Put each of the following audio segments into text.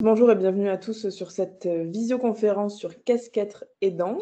Bonjour et bienvenue à tous sur cette visioconférence sur Qu'est-ce qu'être aidant?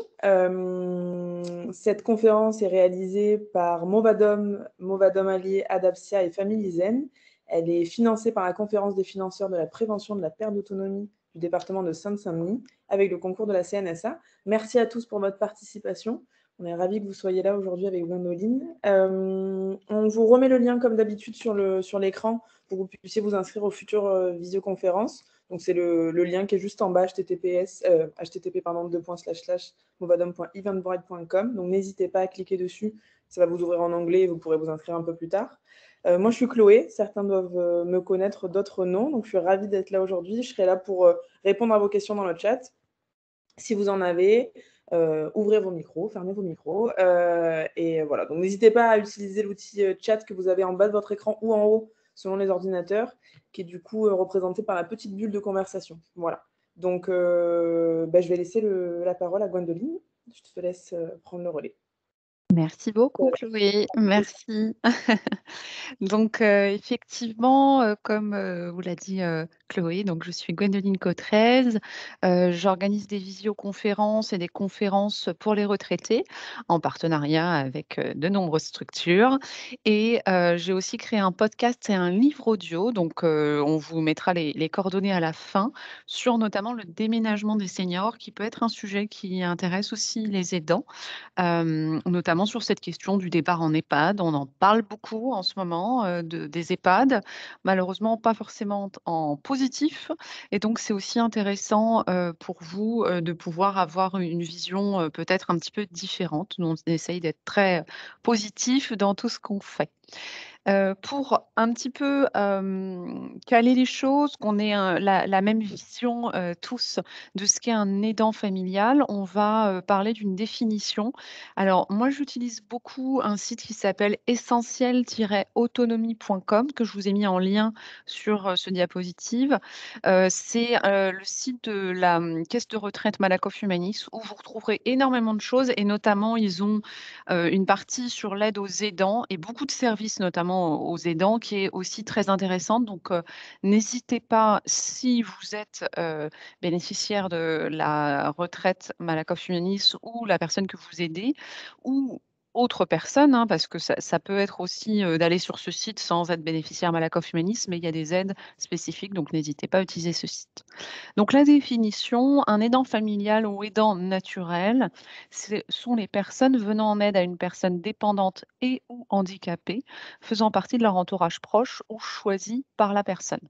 Cette conférence est réalisée par Movadom, Movadom Alliés, Adapsia et Family Zen. Elle est financée par la Conférence des financeurs de la prévention de la perte d'autonomie du département de Seine-Saint-Denis avec le concours de la CNSA. Merci à tous pour votre participation. On est ravis que vous soyez là aujourd'hui avec Gwendoline. On vous remet le lien comme d'habitude sur l'écran pour que vous puissiez vous inscrire aux futures visioconférences. Donc, c'est le lien qui est juste en bas, http://movadom.eventbrite.com. Donc, n'hésitez pas à cliquer dessus. Ça va vous ouvrir en anglais et vous pourrez vous inscrire un peu plus tard. Moi, je suis Chloé. Certains doivent me connaître, d'autres non. Donc, je suis ravie d'être là aujourd'hui. Je serai là pour répondre à vos questions dans le chat. Si vous en avez, ouvrez vos micros, fermez vos micros. Et voilà. Donc, n'hésitez pas à utiliser l'outil chat que vous avez en bas de votre écran ou en haut, selon les ordinateurs, qui est du coup représenté par la petite bulle de conversation. Voilà. Donc, je vais laisser la parole à Gwendoline. Je te laisse prendre le relais. Merci beaucoup Chloé, merci. Donc, effectivement, comme, vous l'a dit, Chloé, donc je suis Gwendoline Cautrez. J'organise des visioconférences et des conférences pour les retraités en partenariat avec, de nombreuses structures et j'ai aussi créé un podcast et un livre audio. Donc, on vous mettra les coordonnées à la fin sur notamment le déménagement des seniors qui peut être un sujet qui intéresse aussi les aidants. Notamment sur cette question du départ en EHPAD. On en parle beaucoup en ce moment, des EHPAD, malheureusement pas forcément en positif et donc c'est aussi intéressant, pour vous, de pouvoir avoir une vision, peut-être un petit peu différente. Nous, on essaye d'être très positif dans tout ce qu'on fait. Pour un petit peu, caler les choses, qu'on ait la même vision, tous de ce qu'est un aidant familial, on va, parler d'une définition. Alors moi, j'utilise beaucoup un site qui s'appelle essentiel-autonomie.com que je vous ai mis en lien sur, ce diapositive. C'est, le site de la, caisse de retraite Malakoff Humanis où vous retrouverez énormément de choses et notamment ils ont une partie sur l'aide aux aidants et beaucoup de services, notamment aux aidants, qui est aussi très intéressante. Donc, n'hésitez pas, si vous êtes, bénéficiaire de la retraite Malakoff Humanis ou la personne que vous aidez ou autre personne, hein, parce que ça peut être aussi, d'aller sur ce site sans être bénéficiaire Malakoff Humanis, mais il y a des aides spécifiques, donc n'hésitez pas à utiliser ce site. Donc la définition, un aidant familial ou aidant naturel, ce sont les personnes venant en aide à une personne dépendante et ou handicapée, faisant partie de leur entourage proche ou choisi par la personne.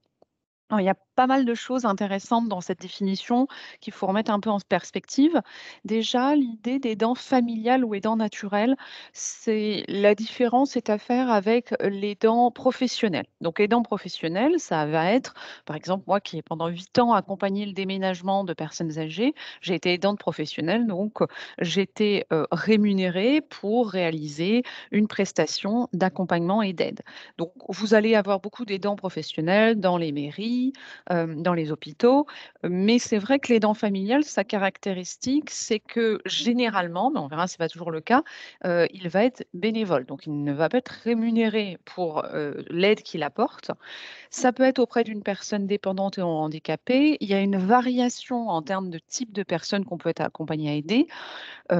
Alors, il y a pas mal de choses intéressantes dans cette définition qu'il faut remettre un peu en perspective. Déjà, l'idée d'aidant familial ou aidant naturel, c'est la différence est à faire avec l'aidant professionnel. Donc, aidant professionnel, ça va être, par exemple, moi qui ai pendant 8 ans accompagné le déménagement de personnes âgées, j'ai été aidante professionnelle, donc j'étais rémunérée pour réaliser une prestation d'accompagnement et d'aide. Donc, vous allez avoir beaucoup d'aidants professionnels dans les mairies, dans les hôpitaux, mais c'est vrai que l'aidant familial, sa caractéristique, c'est que généralement, mais on verra, c'est pas toujours le cas, il va être bénévole. Donc, il ne va pas être rémunéré pour, l'aide qu'il apporte. Ça peut être auprès d'une personne dépendante et handicapée. Il y a une variation en termes de type de personnes qu'on peut être accompagné à aider.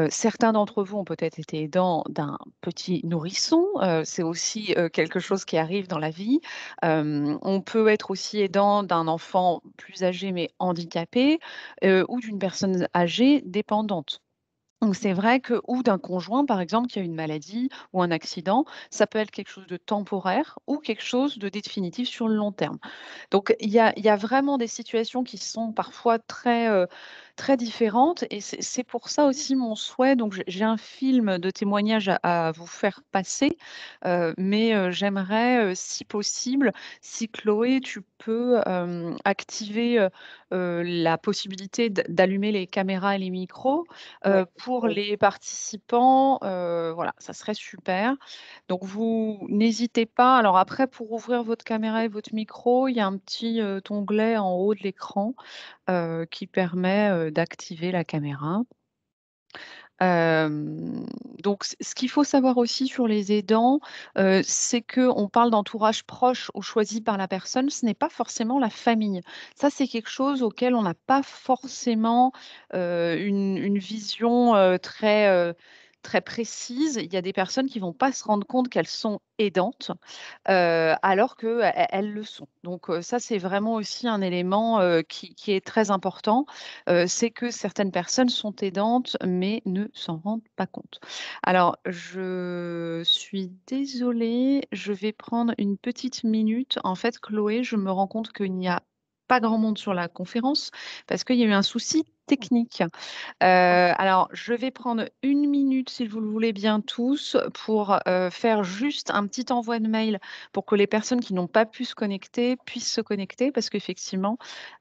Certains d'entre vous ont peut-être été aidants d'un petit nourrisson, c'est aussi, quelque chose qui arrive dans la vie. On peut être aussi aidant d'un enfant plus âgé mais handicapé, ou d'une personne âgée dépendante. Donc c'est vrai que ou d'un conjoint, par exemple, qui a une maladie ou un accident, ça peut être quelque chose de temporaire ou quelque chose de définitif sur le long terme. Donc il y a vraiment des situations qui sont parfois très, très différentes et c'est pour ça aussi mon souhait, donc j'ai un film de témoignage à vous faire passer, mais j'aimerais, si possible, si Chloé, tu peux, activer, la possibilité d'allumer les caméras et les micros, Ouais. pour les participants, voilà, ça serait super. Donc vous n'hésitez pas alors après pour ouvrir votre caméra et votre micro, il y a un petit, onglet en haut de l'écran, qui permet, d'activer la caméra. Hem, donc ce qu'il faut savoir aussi sur les aidants, c'est qu'on parle d'entourage proche ou choisi par la personne, ce n'est pas forcément la famille. Ça, c'est quelque chose auquel on n'a pas forcément, une vision, très précise. Il y a des personnes qui vont pas se rendre compte qu'elles sont aidantes, alors qu'elles le sont. Donc ça, c'est vraiment aussi un élément, qui est très important, c'est que certaines personnes sont aidantes, mais ne s'en rendent pas compte. Alors je suis désolée, je vais prendre une petite minute. En fait, Chloé, je me rends compte qu'il n'y a pas grand monde sur la conférence parce qu'il y a eu un souci technique. Alors, je vais prendre une minute, si vous le voulez bien tous, pour, faire juste un petit envoi de mail pour que les personnes qui n'ont pas pu se connecter puissent se connecter parce qu'effectivement,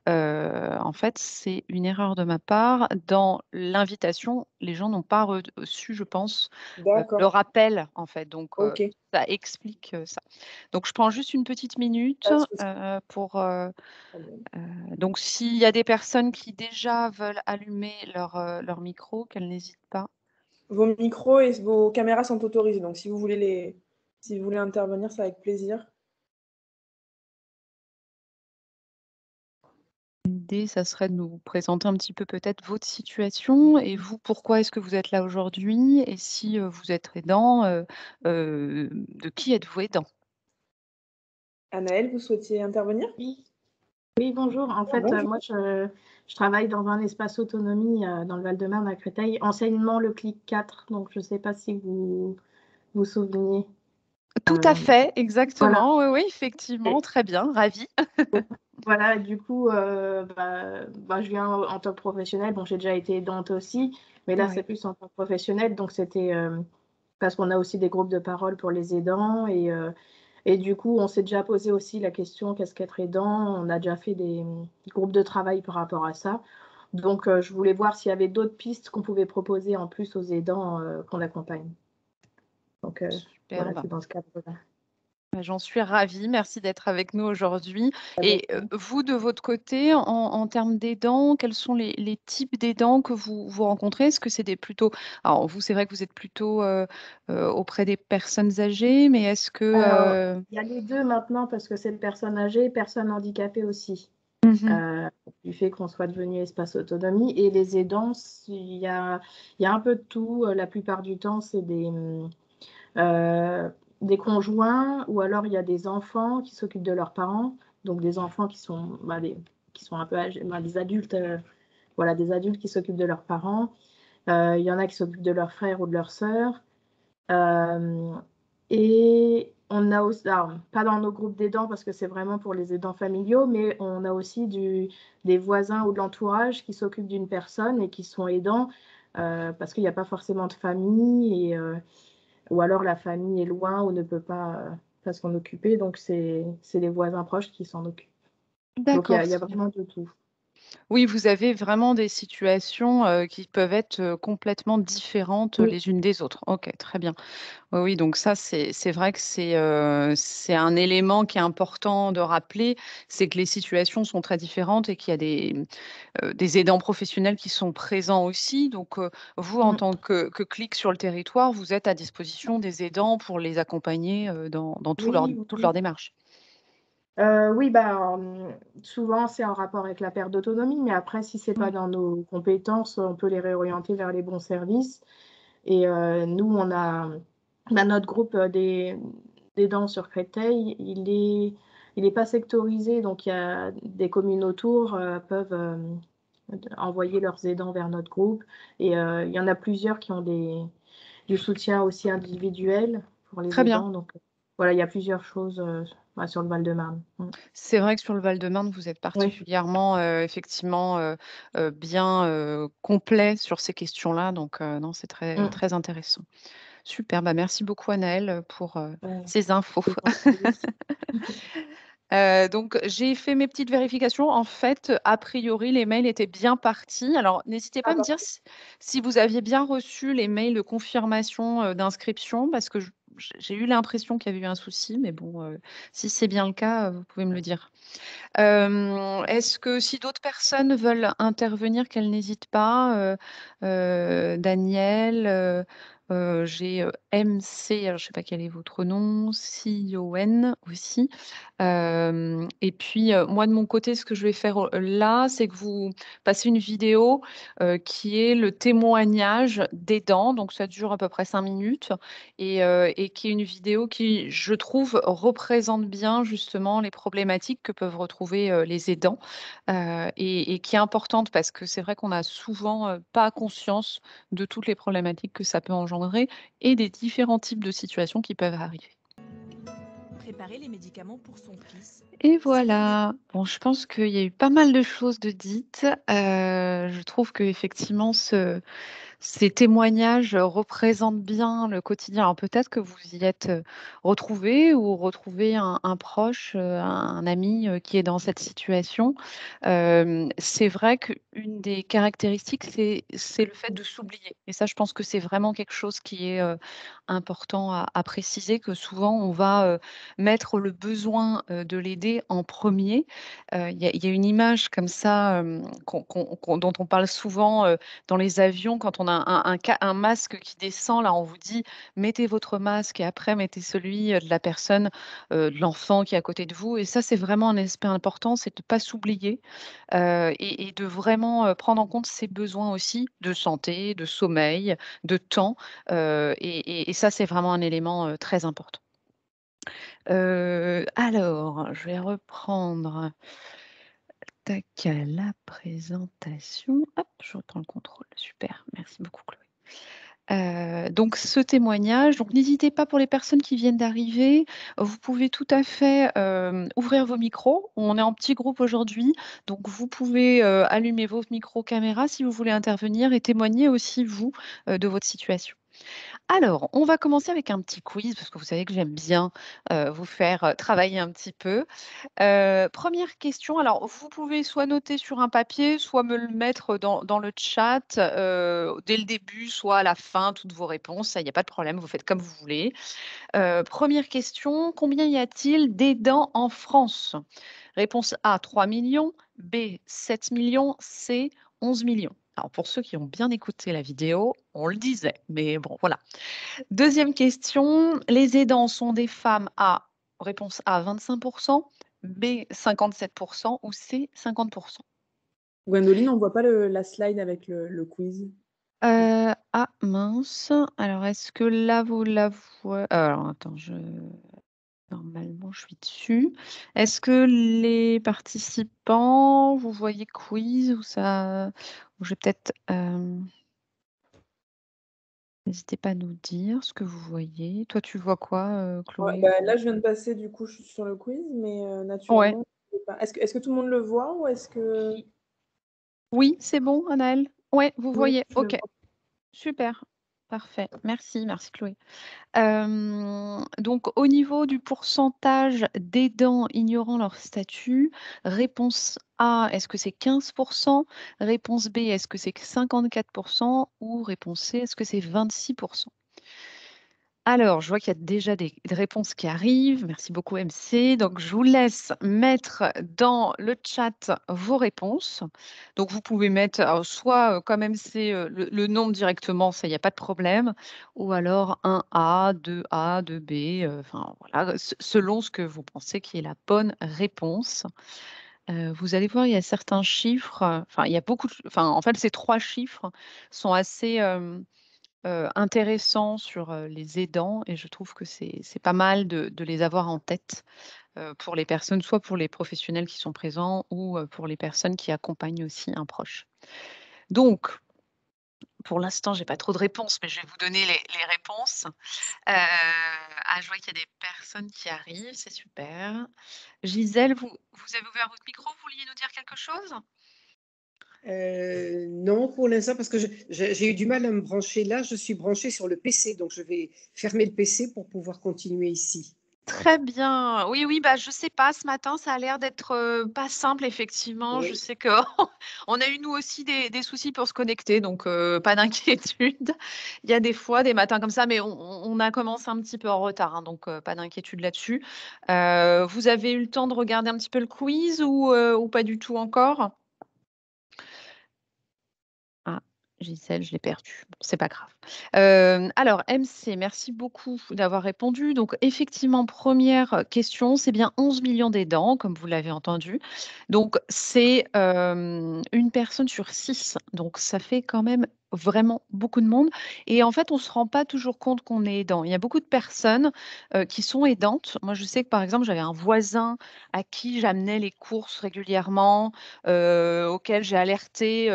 en fait, c'est une erreur de ma part. Dans l'invitation, les gens n'ont pas reçu, je pense, le D'accord. rappel, en fait, donc OK. ça explique, ça. Donc je prends juste une petite minute, Pas de souci. pour, donc s'il y a des personnes qui déjà veulent allumer leur micro, qu'elles n'hésitent pas. Vos micros et vos caméras sont autorisés, donc si vous voulez intervenir, c'est avec plaisir. L'idée, ça serait de nous présenter un petit peu peut-être votre situation et vous, pourquoi est-ce que vous êtes là aujourd'hui? Et si, vous êtes aidant, de qui êtes-vous aidant? Anaëlle, vous souhaitiez intervenir? Oui, oui, bonjour. En fait, Bonjour. moi, je travaille dans un espace autonomie dans le Val-de-Marne à Créteil, enseignement Le Clic 4. Donc, je ne sais pas si vous vous souveniez. Tout à Euh, fait, voilà. exactement, oui, oui, effectivement, Et très bien, ravie. voilà, du coup, je viens en tant que professionnelle. Bon, j'ai déjà été aidante aussi, mais là, c'est Oui. plus en tant que professionnelle. Donc, c'était parce qu'on a aussi des groupes de parole pour les aidants. Et du coup, on s'est déjà posé aussi la question, qu'est-ce qu'être aidant? On a déjà fait des groupes de travail par rapport à ça. Donc, je voulais voir s'il y avait d'autres pistes qu'on pouvait proposer en plus aux aidants qu'on accompagne. Donc, voilà, Superbe. c'est dans ce cadre-là. Bah, j'en suis ravie, merci d'être avec nous aujourd'hui Pas de et vous, de votre côté, en termes d'aidants, quels sont les types d'aidants que vous rencontrez? Est-ce que c'est des plutôt alors vous, c'est vrai que vous êtes plutôt, auprès des personnes âgées, mais est-ce que, Alors, il y a les deux maintenant parce que c'est personnes âgées, personnes handicapées aussi. Mmh. Du fait qu'on soit devenu espace autonomie. Et les aidants, il y a un peu de tout. La plupart du temps, c'est des conjoints ou alors il y a des enfants qui s'occupent de leurs parents. Donc des enfants qui sont un peu âgés, des adultes, voilà, des adultes qui s'occupent de leurs parents. Il y en a qui s'occupent de leurs frères ou de leurs sœurs. Euh, et on a aussi, alors, pas dans nos groupes d'aidants parce que c'est vraiment pour les aidants familiaux, mais on a aussi des voisins ou de l'entourage qui s'occupent d'une personne et qui sont aidants parce qu'il n'y a pas forcément de famille ou alors la famille est loin ou ne peut pas s'en occuper. Donc c'est les voisins proches qui s'en occupent. Donc D'accord, il y a très bien. vraiment de tout. Oui, vous avez vraiment des situations, qui peuvent être, complètement différentes, Oui, les unes des autres. OK, très bien. Oui, oui, donc ça, c'est vrai que c'est un élément qui est important de rappeler, c'est que les situations sont très différentes et qu'il y a des aidants professionnels qui sont présents aussi. Donc, vous, en mm, tant que CLIC sur le territoire, vous êtes à disposition des aidants pour les accompagner, dans oui, toute leur oui. démarche? Oui, souvent c'est en rapport avec la perte d'autonomie, mais après, si c'est pas Mmh. dans nos compétences, on peut les réorienter vers les bons services. Et nous, notre groupe des dents sur Créteil, il est pas sectorisé, donc il y a des communes autour peuvent envoyer leurs aidants vers notre groupe. Et il y en a plusieurs qui ont du soutien aussi individuel pour les Très bien. aidants. Donc voilà, il y a plusieurs choses sur le Val-de-Marne. Mm. C'est vrai que sur le Val-de-Marne, vous êtes Oui. particulièrement, effectivement, bien, complet sur ces questions-là, donc non, c'est très, Mm. très intéressant. Super, bah, merci beaucoup Anaëlle, pour, Ouais, ces infos. je vous en prie. Donc j'ai fait mes petites vérifications. En fait, a priori, les mails étaient bien partis. Alors n'hésitez pas Ah à me dire parfait. si vous aviez bien reçu les mails de confirmation, d'inscription parce que j'ai eu l'impression qu'il y avait eu un souci, mais bon, si c'est bien le cas, vous pouvez me le dire. Est-ce que si d'autres personnes veulent intervenir, qu'elles n'hésitent pas, Daniel, j'ai, MC, alors je ne sais pas quel est votre nom, Sion aussi. Et puis, moi de mon côté, ce que je vais faire, là, c'est que vous passez une vidéo, qui est le témoignage d'aidants, donc ça dure à peu près 5 minutes et qui est une vidéo qui, je trouve, représente bien justement les problématiques que peuvent retrouver, les aidants, et qui est importante parce que c'est vrai qu'on a souvent, pas conscience de toutes les problématiques que ça peut engendrer et des différents types de situations qui peuvent arriver. Préparer les médicaments pour son fils. Et voilà. Bon, je pense qu'il y a eu pas mal de choses de dites. Je trouve qu'effectivement ces témoignages, représentent bien le quotidien. Alors peut-être que vous y êtes, retrouvés ou retrouvez un proche, un ami, qui est dans cette situation. C'est vrai qu'une des caractéristiques, c'est le fait de s'oublier et ça, je pense que c'est vraiment quelque chose qui est, important à préciser, que souvent on va, mettre le besoin, de l'aider en premier. Il y a une image comme ça, dont on parle souvent, dans les avions, quand on a un masque qui descend, là, on vous dit: «Mettez votre masque» et après mettez celui, de la personne, de l'enfant qui est à côté de vous et ça, c'est vraiment un aspect important, c'est de ne pas s'oublier, et de vraiment, prendre en compte ses besoins aussi de santé, de sommeil, de temps, et ça, c'est vraiment un élément, très important. Alors, je vais reprendre, tac, la présentation. Hop, je reprends le contrôle. Super, merci beaucoup Chloé. Donc ce témoignage, donc n'hésitez pas pour les personnes qui viennent d'arriver, vous pouvez tout à fait, ouvrir vos micros. On est en petit groupe aujourd'hui, donc vous pouvez, allumer votre micro caméra si vous voulez intervenir et témoigner aussi vous, de votre situation. Alors, on va commencer avec un petit quiz parce que vous savez que j'aime bien, vous faire, travailler un petit peu. 1re question, alors vous pouvez soit noter sur un papier, soit me le mettre dans le chat, dès le début, soit à la fin, toutes vos réponses, ça, il y a pas de problème, vous faites comme vous voulez. 1re question, combien y a-t-il d'aidants en France? Réponse A, 3 millions, B, 7 millions, C, 11 millions. Alors pour ceux qui ont bien écouté la vidéo, on le disait, mais bon, voilà. 2e question, les aidants sont des femmes à réponse A 25 B 57 ou C 50 Gwendoline, on voit pas la slide avec le quiz. Ah mince, alors est-ce que là vous la alors attends, normalement je suis dessus. Est-ce que les participants, vous voyez quiz ou ça ou je vais peut-être, n'hésitez pas à nous dire ce que vous voyez. Toi tu vois quoi, Ouais, Chloé? bah, là, je viens de passer, du coup, je suis sur le quiz, mais Ouais. naturellement, je sais pas. Est-ce que tout le monde le voit ou est-ce que Oui, c'est bon, Anaëlle? Ouais, vous oui, voyez, je le OK, vois. super, parfait. Merci, merci Chloé. Donc au niveau du pourcentage d'aidants ignorant leur statut, réponse A, est-ce que c'est 15? Réponse B, est-ce que c'est que 54? Ou réponse C, est-ce que c'est 26? Alors, je vois qu'il y a déjà des réponses qui arrivent. Merci beaucoup MC. Donc, je vous laisse mettre dans le chat vos réponses. Donc, vous pouvez mettre alors, soit comme MC le nombre directement, ça, il n'y a pas de problème. Ou alors un A, 2A, 2B, enfin voilà, selon ce que vous pensez qui est la bonne réponse. Vous allez voir, il y a certains chiffres, enfin, il y a beaucoup enfin, en fait, ces 3 chiffres sont assez, intéressant sur, les aidants et je trouve que c'est pas mal de les avoir en tête, pour les personnes, soit pour les professionnels qui sont présents ou, pour les personnes qui accompagnent aussi un proche. Donc, pour l'instant, j'ai pas trop de réponses, mais je vais vous donner les réponses. Je vois qu'il y a des personnes qui arrivent, c'est super. Gisèle, vous avez ouvert votre micro, vous vouliez nous dire quelque chose? Non, pour l'instant, parce que j'ai eu du mal à me brancher là. Je suis branchée sur le PC, donc je vais fermer le PC pour pouvoir continuer ici. Très bien. Oui, oui, bah, je sais pas, ce matin, ça a l'air d'être pas simple, effectivement. Je Oui. sais que on a eu nous aussi des soucis pour se connecter, donc pas d'inquiétude. Il y a des fois des matins comme ça, mais on a commencé un petit peu en retard, hein, donc pas d'inquiétude là-dessus. Vous avez eu le temps de regarder un petit peu le quiz ou pas du tout encore? Ah, Gisèle, je l'ai perdu. Bon, c'est pas grave. Alors MC, merci beaucoup d'avoir répondu. Donc effectivement, première question, c'est bien 11 millions d'aidants, comme vous l'avez entendu. Donc c'est, une personne sur 6, donc ça fait quand même vraiment beaucoup de monde et en fait, on se rend pas toujours compte qu'on est aidant. Il y a beaucoup de personnes, qui sont aidantes. Moi, je sais que, par exemple, j'avais un voisin à qui j'amenais les courses régulièrement, auquel j'ai alerté,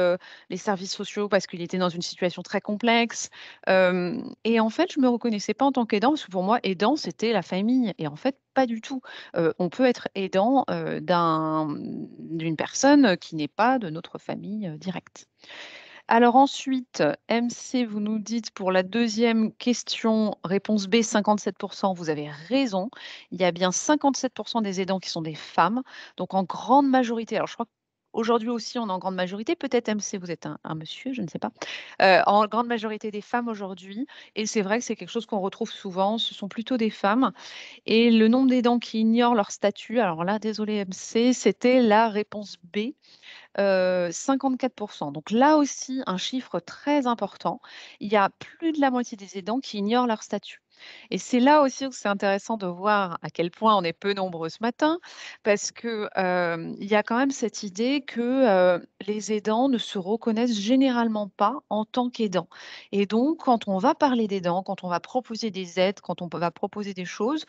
les services sociaux parce qu'il était dans une situation très complexe. Et en fait, je me reconnaissais pas en tant qu'aidant parce que pour moi, aidant, c'était la famille et en fait, pas du tout. On peut être aidant, d'une personne qui n'est pas de notre famille, directe. Alors ensuite, MC, vous nous dites pour la deuxième question, réponse B, 57. Vous avez raison. Il y a bien 57 des aidants qui sont des femmes, donc en grande majorité. Alors je crois qu'aujourd'hui aussi, on est en grande majorité. Peut-être MC, vous êtes un monsieur, je ne sais pas. En grande majorité des femmes aujourd'hui. Et c'est vrai que c'est quelque chose qu'on retrouve souvent. Ce sont plutôt des femmes. Et le nombre d'aidants qui ignorent leur statut, alors là, désolé MC, c'était la réponse B. 54. Donc là aussi, un chiffre très important. Il y a plus de la moitié des aidants qui ignorent leur statut. Et c'est là aussi où c'est intéressant de voir à quel point on est peu nombreux ce matin, parce que, il y a quand même cette idée que, les aidants ne se reconnaissent généralement pas en tant qu'aidants. Et donc quand on va parler d'aidants, quand on va proposer des aides, quand on va proposer des choses,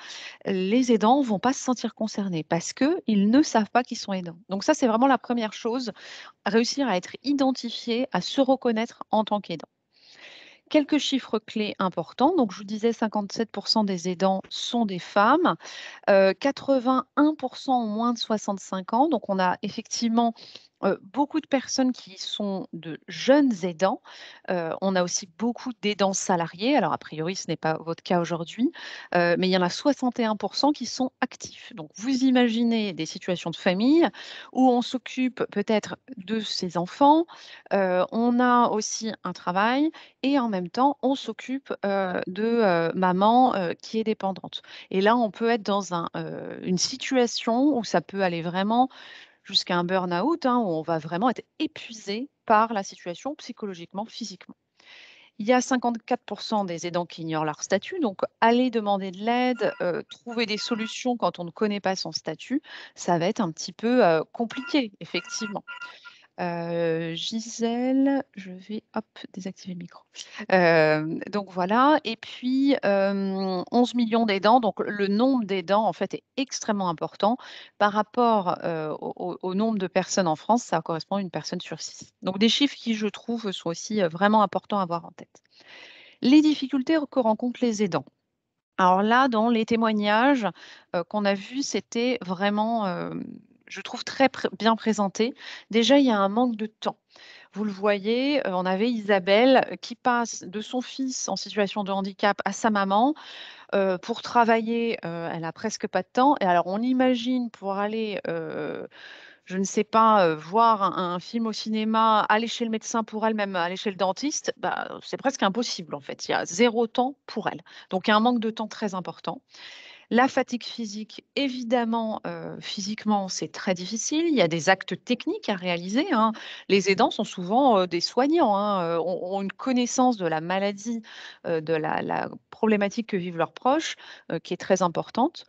les aidants vont pas se sentir concernés parce qu'ils ne savent pas qu'ils sont aidants. Donc ça, c'est vraiment la première chose, réussir à être identifié, à se reconnaître en tant qu'aidant. Quelques chiffres clés importants. Donc, je vous disais, 57 des aidants sont des femmes. 81 ont moins de 65 ans. Donc, on a effectivement beaucoup de personnes qui sont de jeunes aidants. On a aussi beaucoup d'aidants salariés. Alors, a priori, ce n'est pas votre cas aujourd'hui, mais il y en a 61 qui sont actifs. Donc, vous imaginez des situations de famille où on s'occupe peut-être de ses enfants, on a aussi un travail et en même temps, on s'occupe de maman qui est dépendante. Et là, on peut être dans une situation où ça peut aller vraiment jusqu'à un burn-out, hein, où on va vraiment être épuisé par la situation psychologiquement, physiquement. Il y a 54 des aidants qui ignorent leur statut, donc aller demander de l'aide, trouver des solutions quand on ne connaît pas son statut, ça va être un petit peu compliqué, effectivement. Gisèle, je vais hop, désactiver le micro. Donc voilà et puis, 11 millions d'aidants, donc le nombre d'aidants, en fait, est extrêmement important par rapport, au nombre de personnes en France, ça correspond à une personne sur 6. Donc des chiffres qui, je trouve, sont aussi, vraiment importants à avoir en tête. Les difficultés que rencontrent les aidants. Alors là, dans les témoignages, qu'on a vus, c'était vraiment, je trouve très bien présenté. Déjà, il y a un manque de temps. Vous le voyez, on avait Isabelle, qui passe de son fils en situation de handicap à sa maman. Pour travailler, elle a presque pas de temps et alors on imagine pour aller, je ne sais pas, voir un film au cinéma, aller chez le médecin pour elle, même aller chez le dentiste, bah, c'est presque impossible en fait. Il y a 0 temps pour elle. Donc il y a un manque de temps très important. La fatigue physique, évidemment, physiquement, c'est très difficile. Il y a des actes techniques à réaliser, hein. Les aidants sont souvent, des soignants, hein, ont une connaissance de la maladie, de la problématique que vivent leurs proches, qui est très importante.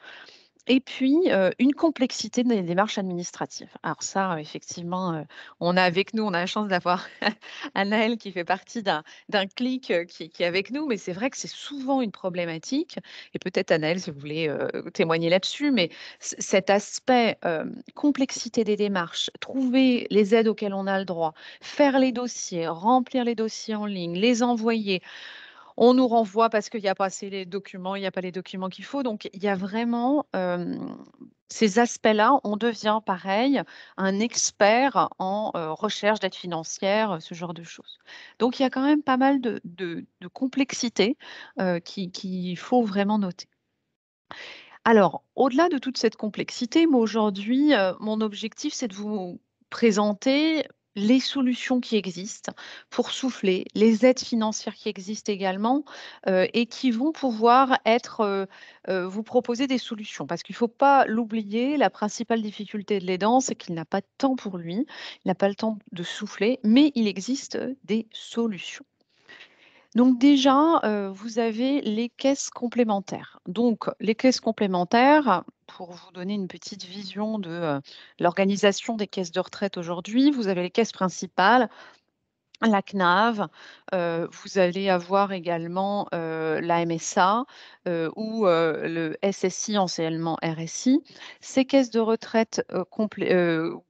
Et puis, une complexité des démarches administratives. Alors ça, effectivement, on a avec nous, on a la chance d'avoir Anaëlle qui fait partie d'un clic, qui est avec nous, mais c'est vrai que c'est souvent une problématique et peut-être Anaëlle, si vous voulez, témoigner là-dessus, mais cet aspect, complexité des démarches, trouver les aides auxquelles on a le droit, faire les dossiers, remplir les dossiers en ligne, les envoyer, on nous renvoie parce qu'il n'y a pas assez les documents, il n'y a pas les documents qu'il faut. Donc, il y a vraiment ces aspects-là, on devient pareil, un expert en recherche d'aide financière, ce genre de choses. Donc, il y a quand même pas mal de complexité qu'il faut vraiment noter. Alors, au-delà de toute cette complexité, moi aujourd'hui, mon objectif, c'est de vous présenter les solutions qui existent pour souffler, les aides financières qui existent également, et qui vont pouvoir être, vous proposer des solutions. Parce qu'il ne faut pas l'oublier, la principale difficulté de l'aidant, c'est qu'il n'a pas de temps pour lui, il n'a pas le temps de souffler, mais il existe des solutions. Donc déjà, vous avez les caisses complémentaires. Donc les caisses complémentaires, pour vous donner une petite vision de, l'organisation des caisses de retraite aujourd'hui, vous avez les caisses principales, la CNAV, vous allez avoir également, la MSA, ou, le SSI, anciennement RSI. Ces caisses de retraite,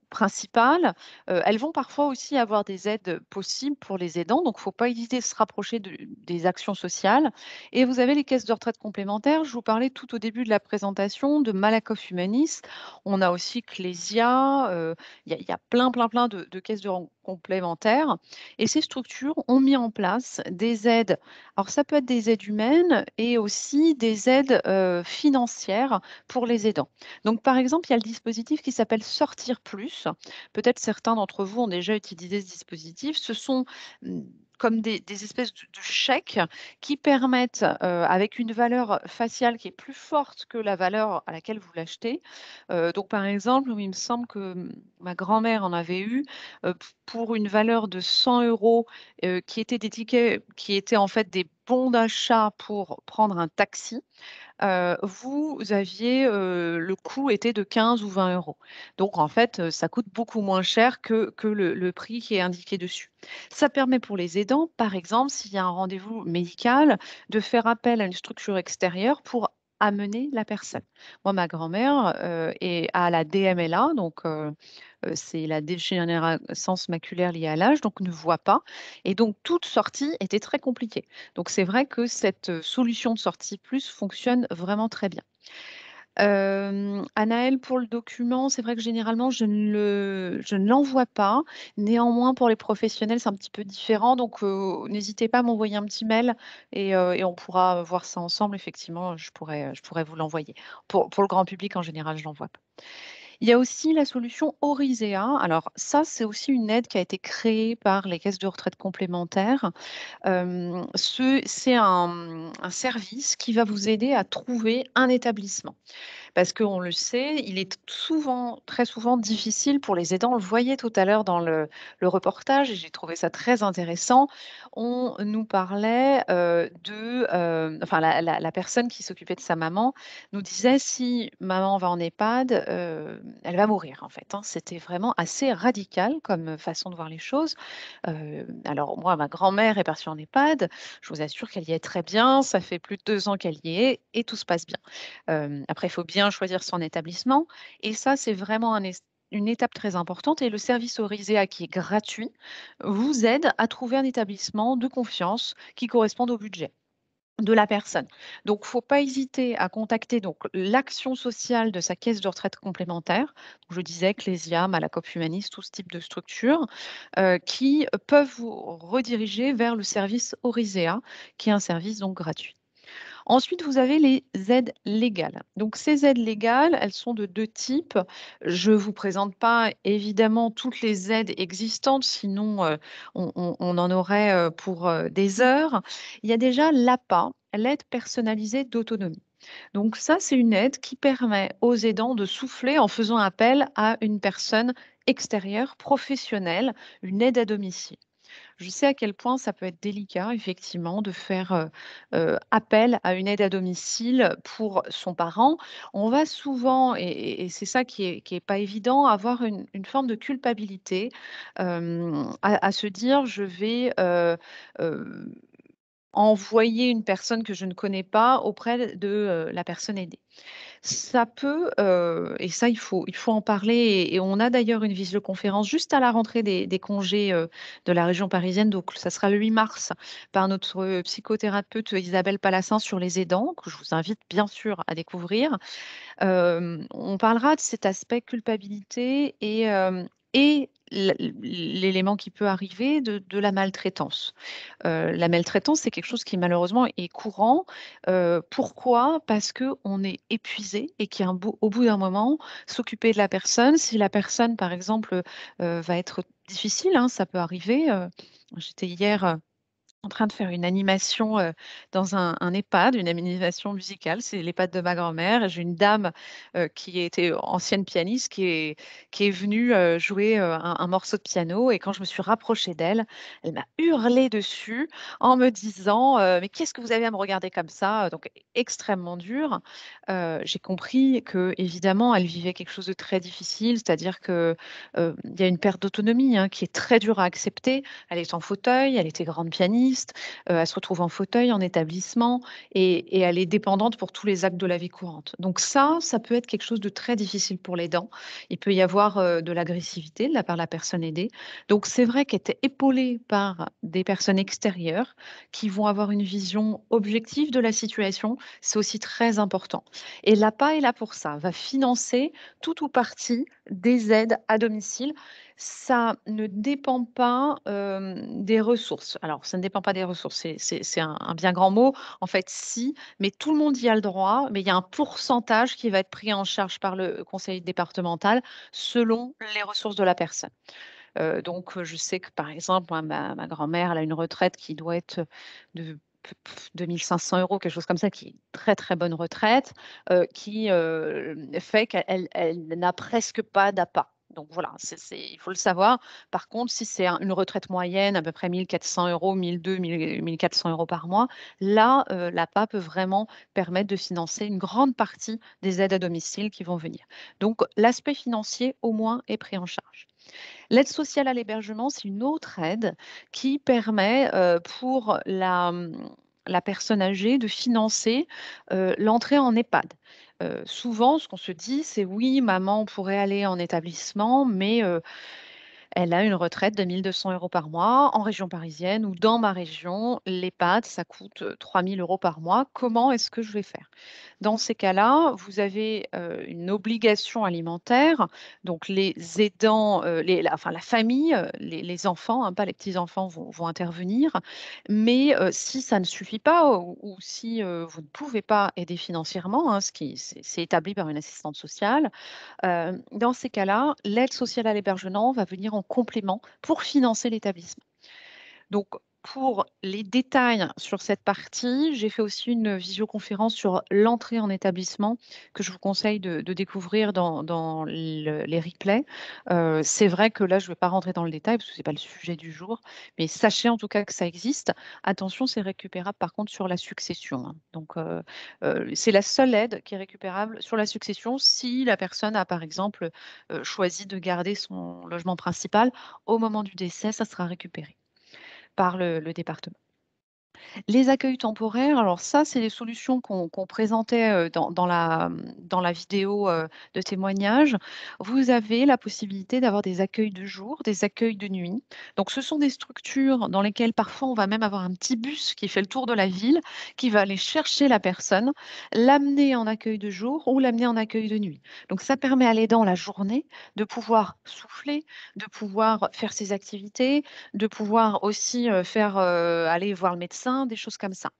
principales, elles vont parfois aussi avoir des aides possibles pour les aidants, donc il ne faut pas hésiter à se rapprocher des actions sociales. Et vous avez les caisses de retraite complémentaires. Je vous parlais tout au début de la présentation de Malakoff Humanis. On a aussi Clésia, il y a plein de caisses complémentaires. Et ces structures ont mis en place des aides. Alors, ça peut être des aides humaines et aussi des aides financières pour les aidants. Donc, par exemple, il y a le dispositif qui s'appelle Sortir Plus. Peut-être certains d'entre vous ont déjà utilisé ce dispositif. Ce sont comme des espèces de chèques qui permettent, avec une valeur faciale qui est plus forte que la valeur à laquelle vous l'achetez. Donc, par exemple, il me semble que ma grand-mère en avait eu, pour une valeur de 100 €, qui étaient des tickets qui étaient en fait des bons d'achat pour prendre un taxi. Vous aviez, le coût était de 15 ou 20 €. Donc en fait, ça coûte beaucoup moins cher que le prix qui est indiqué dessus. Ça permet pour les aidants, par exemple, s'il y a un rendez-vous médical, de faire appel à une structure extérieure pour amener la personne. Moi, ma grand-mère, a la DMLA, donc c'est la dégénérescence maculaire liée à l'âge, donc ne voit pas, et donc toute sortie était très compliquée. Donc c'est vrai que cette, solution de sortie plus fonctionne vraiment très bien. Anaëlle, pour le document, c'est vrai que généralement je ne l'envoie pas. Néanmoins, pour les professionnels, c'est un petit peu différent, donc n'hésitez pas à m'envoyer un petit mail et on pourra voir ça ensemble. Effectivement, je pourrais vous l'envoyer. Pour le grand public, en général, je l'envoie pas. Il y a aussi la solution Orisea. Alors ça, c'est aussi une aide qui a été créée par les caisses de retraite complémentaires. C'est un service qui va vous aider à trouver un établissement. Parce qu'on le sait, il est souvent, très souvent difficile pour les aidants. On le voyait tout à l'heure dans le reportage et j'ai trouvé ça très intéressant. On nous parlait enfin, la personne qui s'occupait de sa maman nous disait si maman va en EHPAD, elle va mourir en fait, hein. C'était vraiment assez radical comme façon de voir les choses. Alors moi, ma grand-mère est partie en EHPAD. Je vous assure qu'elle y est très bien. Ça fait plus de 2 ans qu'elle y est et tout se passe bien. Après, il faut bien choisir son établissement et ça, c'est vraiment une étape très importante, et le service Orisea qui est gratuit vous aide à trouver un établissement de confiance qui corresponde au budget de la personne. Donc, il ne faut pas hésiter à contacter donc l'action sociale de sa caisse de retraite complémentaire. Je disais Clésia, Malakoff Humanis, tout ce type de structures qui peuvent vous rediriger vers le service Orisea, qui est un service donc gratuit. Ensuite, vous avez les aides légales. Donc, ces aides légales, elles sont de 2 types. Je ne vous présente pas évidemment toutes les aides existantes, sinon on en aurait pour des heures. Il y a déjà l'APA, l'aide personnalisée d'autonomie. Donc ça, c'est une aide qui permet aux aidants de souffler en faisant appel à une personne extérieure, professionnelle, une aide à domicile. Je sais à quel point ça peut être délicat, effectivement, de faire appel à une aide à domicile pour son parent. On va souvent, et c'est ça qui est pas évident, avoir une forme de culpabilité à se dire je vais envoyer une personne que je ne connais pas auprès de la personne aidée. Ça peut, et ça il faut en parler, et on a d'ailleurs une visioconférence juste à la rentrée des congés, de la région parisienne, donc ça sera le 8 mars par notre, psychothérapeute Isabelle Palassin sur les aidants, que je vous invite bien sûr à découvrir. On parlera de cet aspect culpabilité et et l'élément qui peut arriver de la maltraitance. La maltraitance, c'est quelque chose qui malheureusement est courant. Pourquoi? Parce qu'on est épuisé et au bout d'un moment, s'occuper de la personne, si la personne, par exemple, va être difficile, hein, ça peut arriver. J'étais hier en train de faire une animation dans un EHPAD, une animation musicale. C'est l'EHPAD de ma grand-mère. J'ai une dame qui était ancienne pianiste qui est venue jouer un morceau de piano. Et quand je me suis rapprochée d'elle, elle m'a hurlé dessus en me disant mais qu'est-ce que vous avez à me regarder comme ça? Donc extrêmement dur. J'ai compris que évidemment elle vivait quelque chose de très difficile, c'est-à-dire que il y a une perte d'autonomie hein, qui est très dure à accepter. Elle est en fauteuil, elle était grande pianiste, elle se retrouve en fauteuil, en établissement, et elle est dépendante pour tous les actes de la vie courante. Donc ça peut être quelque chose de très difficile pour l'aidant. Il peut y avoir de l'agressivité de la part de la personne aidée. Donc c'est vrai qu'elle était épaulée par des personnes extérieures qui vont avoir une vision objective de la situation. C'est aussi très important. Et l'APA est là pour ça, va financer tout ou partie des aides à domicile. Ça ne dépend pas des ressources. Alors, ça ne dépend pas des ressources, c'est un bien grand mot. En fait, si, mais tout le monde y a le droit, mais il y a un pourcentage qui va être pris en charge par le conseil départemental selon les ressources de la personne. Donc, je sais que, par exemple, moi, ma grand-mère, elle a une retraite qui doit être de 2 500 €, quelque chose comme ça, qui est une très, très bonne retraite, qui fait qu'elle n'a presque pas d'APA. Donc voilà, il faut le savoir. Par contre, si c'est une retraite moyenne, à peu près 1 400 €, 1 200, 1 400 € par mois, là, l'APA peut vraiment permettre de financer une grande partie des aides à domicile qui vont venir. Donc l'aspect financier, au moins, est pris en charge. L'aide sociale à l'hébergement, c'est une autre aide qui permet, pour la personne âgée de financer, l'entrée en EHPAD. Souvent, ce qu'on se dit, c'est: «Oui, maman pourrait aller en établissement, mais elle a une retraite de 1 200 € par mois en région parisienne ou dans ma région, l'EHPAD, ça coûte 3 000 € par mois. Comment est-ce que je vais faire?» Dans ces cas-là, vous avez une obligation alimentaire. Donc, les aidants, enfin, la famille, les enfants, hein, pas les petits-enfants, vont intervenir. Mais si ça ne suffit pas ou si vous ne pouvez pas aider financièrement, hein, c'est établi par une assistante sociale, dans ces cas-là, l'aide sociale à l'hébergement va venir en complément pour financer l'établissement. Donc, pour les détails sur cette partie, j'ai fait aussi une visioconférence sur l'entrée en établissement que je vous conseille de découvrir dans les replays. C'est vrai que là, je ne vais pas rentrer dans le détail parce que ce n'est pas le sujet du jour, mais sachez en tout cas que ça existe. Attention, c'est récupérable par contre sur la succession, hein. Donc, c'est la seule aide qui est récupérable sur la succession si la personne a, par exemple, choisi de garder son logement principal. Au moment du décès, ça sera récupéré par le département. Les accueils temporaires, alors ça, c'est des solutions qu'on présentait, dans la vidéo, de témoignage. Vous avez la possibilité d'avoir des accueils de jour, des accueils de nuit. Donc ce sont des structures dans lesquelles parfois on va même avoir un petit bus qui fait le tour de la ville, qui va aller chercher la personne, l'amener en accueil de jour ou l'amener en accueil de nuit. Donc ça permet à l'aidant la journée de pouvoir souffler, de pouvoir faire ses activités, de pouvoir aussi, aller voir le médecin, des choses comme ça.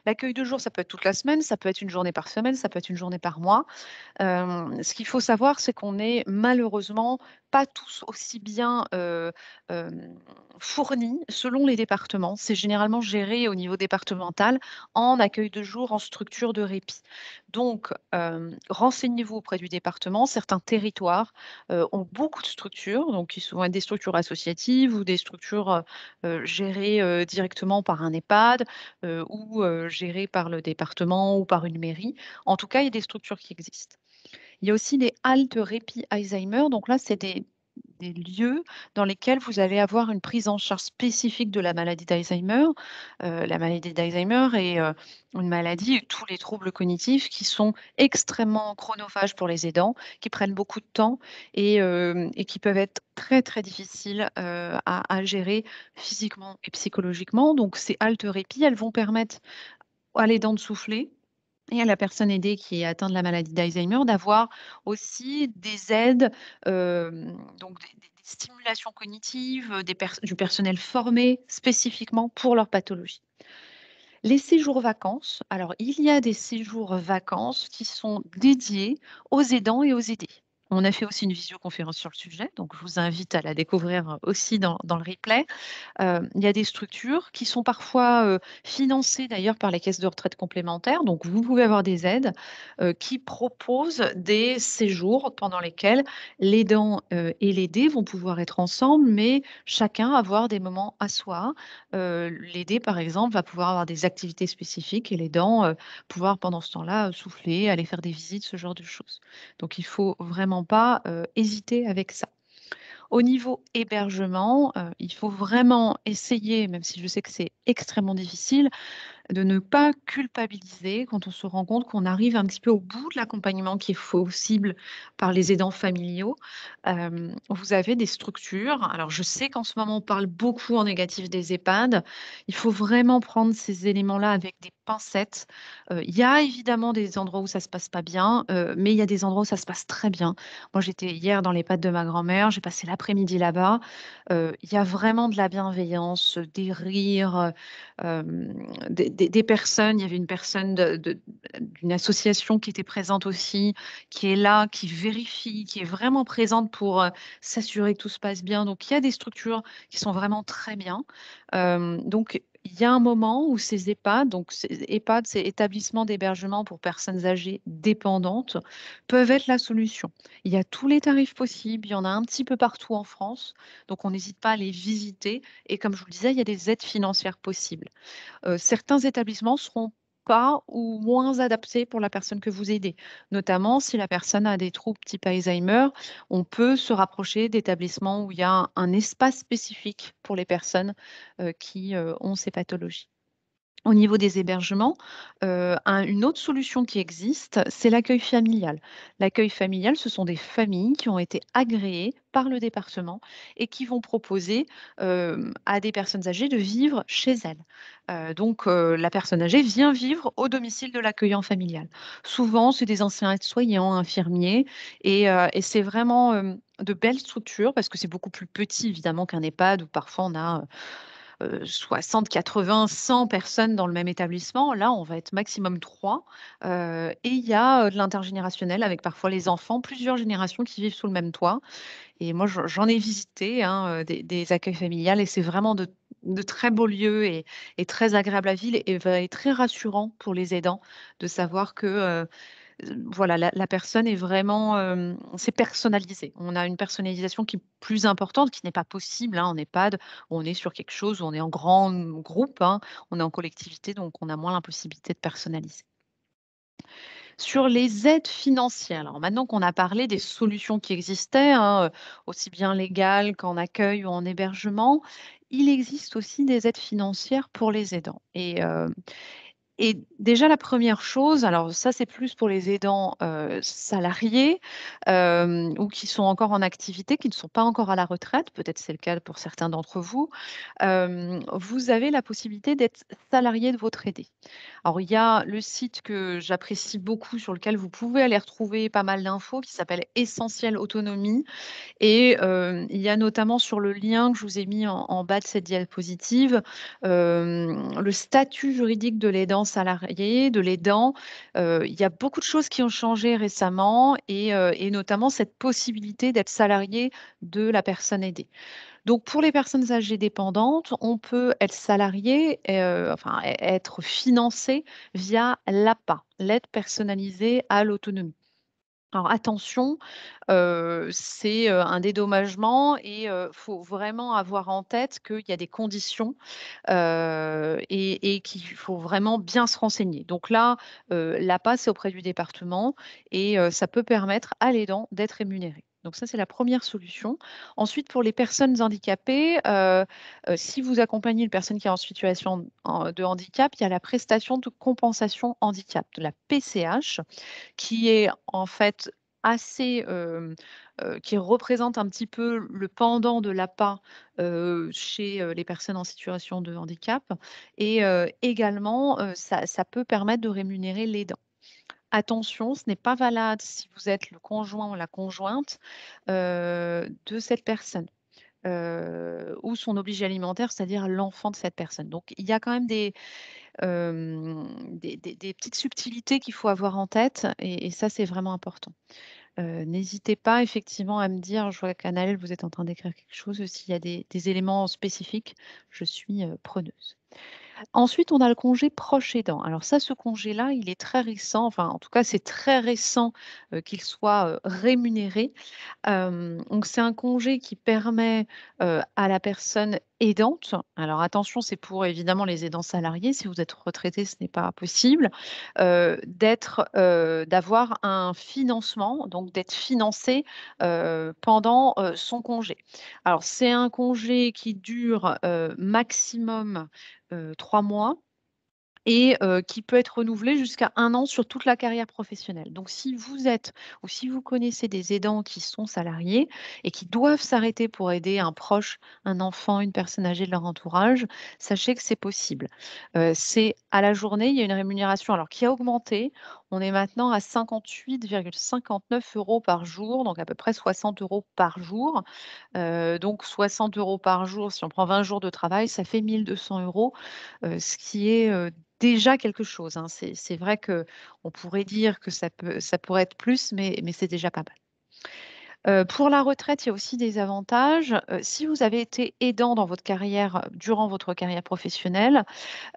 L'accueil de jour, ça peut être toute la semaine, ça peut être une journée par semaine, ça peut être une journée par mois. Ce qu'il faut savoir, c'est qu'on est malheureusement pas tous aussi bien, fournis selon les départements. C'est généralement géré au niveau départemental en accueil de jour, en structure de répit. Donc, renseignez-vous auprès du département. Certains territoires, ont beaucoup de structures, donc qui vont être des structures associatives ou des structures, gérées, directement par un EHPAD, ou gérées par le département ou par une mairie. En tout cas, il y a des structures qui existent. Il y a aussi les haltes répit Alzheimer. Donc là, c'est des lieux dans lesquels vous allez avoir une prise en charge spécifique de la maladie d'Alzheimer. La maladie d'Alzheimer est une maladie, tous les troubles cognitifs qui sont extrêmement chronophages pour les aidants, qui prennent beaucoup de temps et qui peuvent être très, très difficiles à gérer physiquement et psychologiquement. Donc ces haltes répit, elles vont permettre à l'aidant de souffler, et à la personne aidée qui est atteinte de la maladie d'Alzheimer d'avoir aussi des aides, donc des stimulations cognitives, du personnel formé spécifiquement pour leur pathologie. Les séjours vacances, alors il y a des séjours vacances qui sont dédiés aux aidants et aux aidés. On a fait aussi une visioconférence sur le sujet, donc je vous invite à la découvrir aussi dans le replay. Il y a des structures qui sont parfois, financées d'ailleurs par les caisses de retraite complémentaires, donc vous pouvez avoir des aides, qui proposent des séjours pendant lesquels l'aidant, et l'aidé vont pouvoir être ensemble, mais chacun avoir des moments à soi. L'aidé, par exemple, va pouvoir avoir des activités spécifiques et l'aidant, pouvoir pendant ce temps-là, souffler, aller faire des visites, ce genre de choses. Donc il faut vraiment pas, hésiter avec ça. Au niveau hébergement, il faut vraiment essayer, même si je sais que c'est extrêmement difficile, de ne pas culpabiliser quand on se rend compte qu'on arrive un petit peu au bout de l'accompagnement qui est possible par les aidants familiaux. Vous avez des structures, alors je sais qu'en ce moment on parle beaucoup en négatif des EHPAD, il faut vraiment prendre ces éléments-là avec des pincettes. Il y a évidemment des endroits où ça se passe pas bien, mais il y a des endroits où ça se passe très bien. Moi j'étais hier dans l'EHPAD de ma grand-mère, j'ai passé l'après-midi là-bas. Il y a vraiment de la bienveillance, des rires, des personnes. Il y avait une personne d'une association qui était présente aussi, qui est là, qui vérifie, qui est vraiment présente pour s'assurer que tout se passe bien. Donc, il y a des structures qui sont vraiment très bien. Donc, il y a un moment où ces EHPAD, donc ces EHPAD, ces établissements d'hébergement pour personnes âgées dépendantes, peuvent être la solution. Il y a tous les tarifs possibles, il y en a un petit peu partout en France, donc on n'hésite pas à les visiter. Et comme je vous le disais, il y a des aides financières possibles. Certains établissements seront pas ou moins adaptés pour la personne que vous aidez. Notamment, si la personne a des troubles type Alzheimer, on peut se rapprocher d'établissements où il y a un espace spécifique pour les personnes qui ont ces pathologies. Au niveau des hébergements, une autre solution qui existe, c'est l'accueil familial. L'accueil familial, ce sont des familles qui ont été agréées par le département et qui vont proposer, à des personnes âgées de vivre chez elles. Donc la personne âgée vient vivre au domicile de l'accueillant familial. Souvent, c'est des anciens aides-soignants, infirmiers et c'est vraiment, de belles structures parce que c'est beaucoup plus petit évidemment qu'un EHPAD où parfois on a, 60, 80, 100 personnes dans le même établissement. Là, on va être maximum 3. Et il y a, de l'intergénérationnel avec parfois les enfants, plusieurs générations qui vivent sous le même toit. Et moi, j'en ai visité, hein, des accueils familiales et c'est vraiment de très beaux lieux et très agréables à vivre et très rassurant pour les aidants de savoir que, voilà, la personne est vraiment, c'est personnalisé. On a une personnalisation qui est plus importante, qui n'est pas possible, hein, en EHPAD. On est sur quelque chose où on est en grand groupe, hein, on est en collectivité, donc on a moins la possibilité de personnaliser. Sur les aides financières, alors maintenant qu'on a parlé des solutions qui existaient, hein, aussi bien légales qu'en accueil ou en hébergement, il existe aussi des aides financières pour les aidants et déjà la première chose, alors ça c'est plus pour les aidants, salariés, ou qui sont encore en activité, qui ne sont pas encore à la retraite, peut-être c'est le cas pour certains d'entre vous. Vous avez la possibilité d'être salarié de votre aidé. Alors il y a le site que j'apprécie beaucoup, sur lequel vous pouvez aller retrouver pas mal d'infos, qui s'appelle Essentiel Autonomie. Et il y a notamment sur le lien que je vous ai mis en bas de cette diapositive, le statut juridique de l'aidant salarié, de l'aidant. Il y a beaucoup de choses qui ont changé récemment et notamment cette possibilité d'être salarié de la personne aidée. Donc pour les personnes âgées dépendantes, on peut être salarié, enfin être financé via l'APA, l'aide personnalisée à l'autonomie. Alors attention, c'est, un dédommagement et faut vraiment avoir en tête qu'il y a des conditions, et qu'il faut vraiment bien se renseigner. Donc là, l'APA, c'est auprès du département et ça peut permettre à l'aidant d'être rémunéré. Donc ça, c'est la première solution. Ensuite, pour les personnes handicapées, si vous accompagnez une personne qui est en situation de handicap, il y a la prestation de compensation handicap, de la PCH, qui est en fait assez, qui représente un petit peu le pendant de l'APA, chez, les personnes en situation de handicap et également, ça peut permettre de rémunérer l'aidant. Attention, ce n'est pas valable si vous êtes le conjoint ou la conjointe de cette personne. Ou son obligé alimentaire, c'est-à-dire l'enfant de cette personne. Donc il y a quand même des petites subtilités qu'il faut avoir en tête et ça, c'est vraiment important. N'hésitez pas effectivement à me dire, je vois qu'Anaëlle, vous êtes en train d'écrire quelque chose, s'il y a des éléments spécifiques, je suis preneuse. Ensuite, on a le congé proche aidant. Alors ça, ce congé-là, il est très récent, enfin en tout cas, c'est très récent qu'il soit rémunéré. Donc c'est un congé qui permet, à la personne aidante, alors attention, c'est pour évidemment les aidants salariés, si vous êtes retraité, ce n'est pas possible, d'avoir un financement, donc d'être financé, pendant, son congé. Alors c'est un congé qui dure, maximum, 3 mois et qui peut être renouvelé jusqu'à 1 an sur toute la carrière professionnelle. Donc si vous êtes ou si vous connaissez des aidants qui sont salariés et qui doivent s'arrêter pour aider un proche, un enfant, une personne âgée de leur entourage, sachez que c'est possible. C'est à la journée, il y a une rémunération alors qui a augmenté. On est maintenant à 58,59 € par jour, donc à peu près 60 € par jour. Donc 60 € par jour, si on prend 20 jours de travail, ça fait 1 200 €, ce qui est, déjà quelque chose, hein. C'est vrai qu'on pourrait dire que ça pourrait être plus, mais c'est déjà pas mal. Pour la retraite, il y a aussi des avantages. Si vous avez été aidant dans votre carrière, durant votre carrière professionnelle,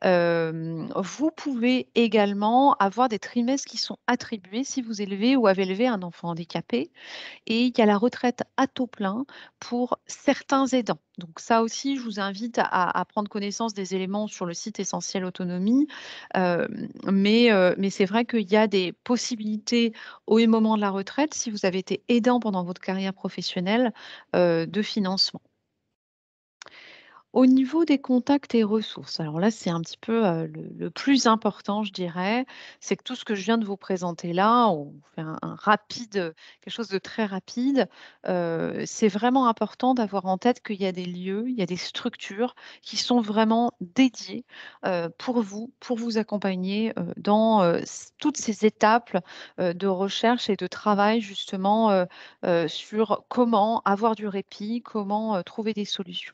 vous pouvez également avoir des trimestres qui sont attribués si vous élevez ou avez élevé un enfant handicapé. Et il y a la retraite à taux plein pour certains aidants. Donc ça aussi, je vous invite à prendre connaissance des éléments sur le site Essentiel Autonomie. Mais c'est vrai qu'il y a des possibilités au moment de la retraite, si vous avez été aidant pendant votre carrière professionnelle, de financement. Au niveau des contacts et ressources, alors là, c'est un petit peu, le plus important, je dirais. C'est que tout ce que je viens de vous présenter là, on fait un rapide, quelque chose de très rapide. C'est vraiment important d'avoir en tête qu'il y a des lieux, il y a des structures qui sont vraiment dédiées, pour vous accompagner, dans, toutes ces étapes, de recherche et de travail justement, sur comment avoir du répit, comment, trouver des solutions.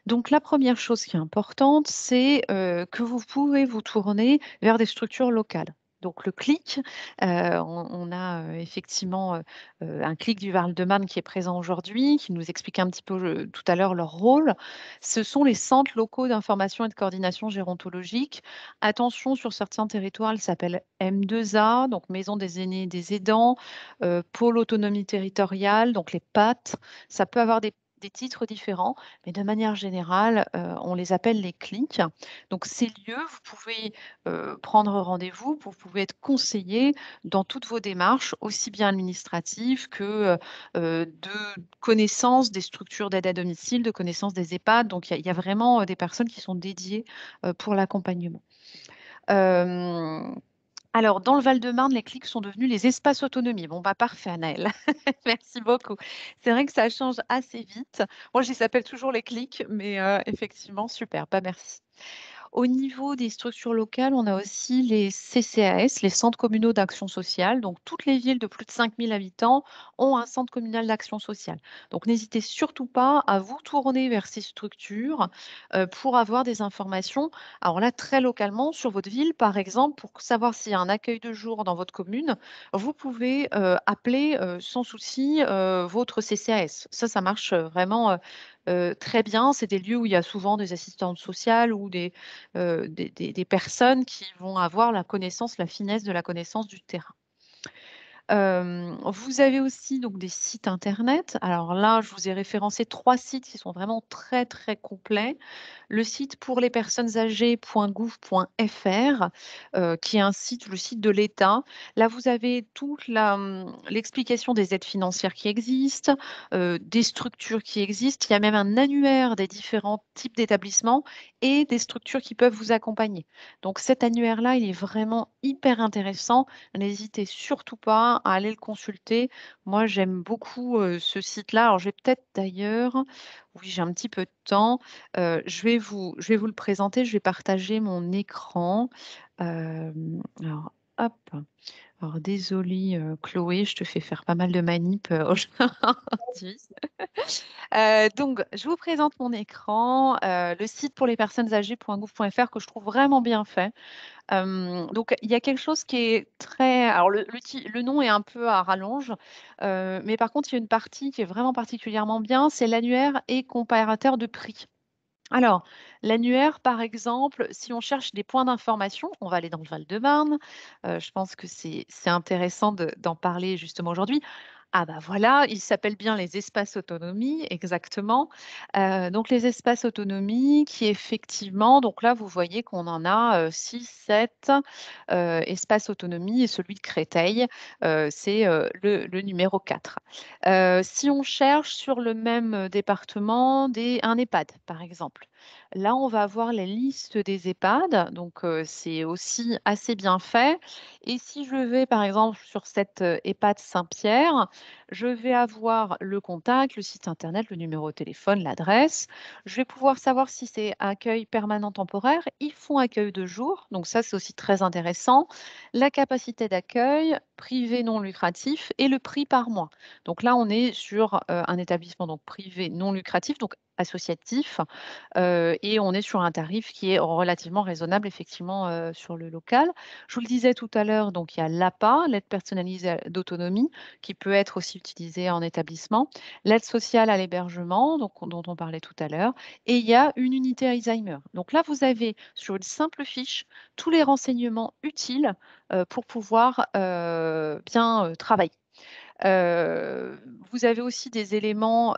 Donc la première chose qui est importante, c'est, que vous pouvez vous tourner vers des structures locales. Donc le CLIC, on a, effectivement, un CLIC du Val-de-Marne qui est présent aujourd'hui, qui nous explique un petit peu, tout à l'heure leur rôle. Ce sont les centres locaux d'information et de coordination gérontologique. Attention, sur certains territoires, ils s'appellent M2A, donc Maison des aînés et des aidants, pôle autonomie territoriale, donc les PAT. Ça peut avoir des titres différents, mais de manière générale, on les appelle les CLIC. Donc ces lieux, vous pouvez, prendre rendez-vous, vous pouvez être conseillé dans toutes vos démarches, aussi bien administratives que, de connaissance des structures d'aide à domicile, de connaissance des EHPAD. Donc il y a vraiment, des personnes qui sont dédiées, pour l'accompagnement. Hem Alors, dans le Val-de-Marne, les clics sont devenus les espaces autonomie. Bon, bah, parfait, Anaëlle. Merci beaucoup. C'est vrai que ça change assez vite. Moi, je les appelle toujours les clics, mais effectivement, super. Bah, merci. Au niveau des structures locales, on a aussi les CCAS, les centres communaux d'action sociale. Donc, toutes les villes de plus de 5 000 habitants ont un centre communal d'action sociale. Donc, n'hésitez surtout pas à vous tourner vers ces structures pour avoir des informations. Alors là, très localement, sur votre ville, par exemple, pour savoir s'il y a un accueil de jour dans votre commune, vous pouvez appeler sans souci votre CCAS. Ça marche vraiment très bien. C'est des lieux où il y a souvent des assistantes sociales ou des personnes qui vont avoir la connaissance, la finesse de la connaissance du terrain. Vous avez aussi donc des sites internet. Alors là, je vous ai référencé 3 sites qui sont vraiment très, très complets. Le site pour les personnes âgées.gouv.fr, qui est le site de l'État. Là, vous avez toute l'explication des aides financières qui existent, des structures qui existent. Il y a même un annuaire des différents types d'établissements et des structures qui peuvent vous accompagner. Donc cet annuaire-là, il est vraiment hyper intéressant. N'hésitez surtout pas à aller le consulter. Moi, j'aime beaucoup, ce site-là. Alors, je vais peut-être d'ailleurs oui, j'ai un petit peu de temps, je vais vous le présenter. Je vais partager mon écran. Alors Hop. Alors désolée, Chloé, je te fais faire pas mal de manip aujourd'hui. Donc, je vous présente mon écran, le site pour les personnes âgées.gouv.fr que je trouve vraiment bien fait. Donc, il y a quelque chose qui est très... Alors, le nom est un peu à rallonge, mais par contre, il y a une partie qui est vraiment particulièrement bien, c'est l'annuaire et comparateur de prix. Alors, l'annuaire, par exemple, si on cherche des points d'information, on va aller dans le Val-de-Marne. Je pense que c'est intéressant d'en parler justement aujourd'hui. Ah bah voilà, ils s'appellent bien les espaces autonomie, exactement. Donc les espaces autonomie qui effectivement, donc là vous voyez qu'on en a 6, 7 espaces autonomie et celui de Créteil, c'est le numéro 4. Si on cherche sur le même département un EHPAD, par exemple, là, on va avoir la liste des EHPAD, donc c'est aussi assez bien fait. Et si je vais, par exemple, sur cette EHPAD Saint-Pierre, je vais avoir le contact, le site internet, le numéro de téléphone, l'adresse. Je vais pouvoir savoir si c'est accueil permanent temporaire. Ils font accueil de jour, donc ça, c'est aussi très intéressant. La capacité d'accueil, privé non lucratif et le prix par mois. Donc là, on est sur un établissement donc privé non lucratif, donc associatif, et on est sur un tarif qui est relativement raisonnable effectivement sur le local. Je vous le disais tout à l'heure, donc il y a l'APA, l'aide personnalisée d'autonomie, qui peut être aussi utilisée en établissement, l'aide sociale à l'hébergement, donc dont on parlait tout à l'heure, et il y a une unité Alzheimer. Donc là, vous avez sur une simple fiche tous les renseignements utiles pour pouvoir bien travailler. Vous avez aussi des éléments